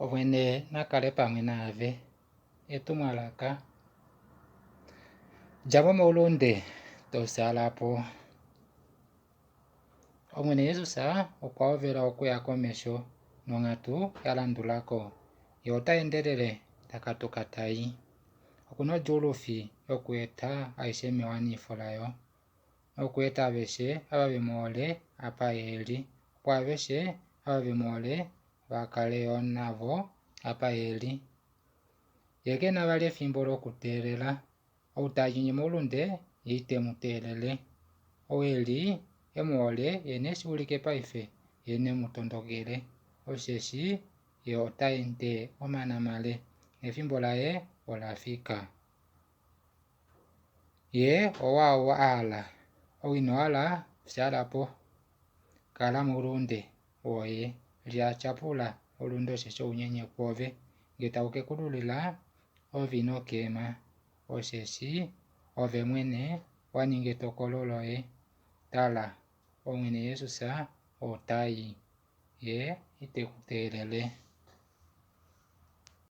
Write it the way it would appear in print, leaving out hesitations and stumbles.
omwene nakale pamwe nave etumwalaka jabo maulunde tosalapo omwene Yesu okwaovela okuya komesho nong'atu yalandulako yo otayendelele takatuka tayi okuna ojulufi yokweta aishe mewaniifo layo okweta aveshe avavemoole apa yeli opo aveshe avavemoole vakale yo navo apa yeli yekena vali efimbo lyokuteelela outanyinyi maulunde yitemuteelele oweli emoole yene shiwulike paife yene mutondokele osheshi yo otayende omanamale efimbo laye olafika ye owawo ala owino ala shalapo kala maulunde woye lyachapula ulunde osheshe ounyenye kwove ngele tawu kekululila ovino kema osheshi ove mwene waninga etokolo loye tala omwene Yesu otayi ye itekuteelele.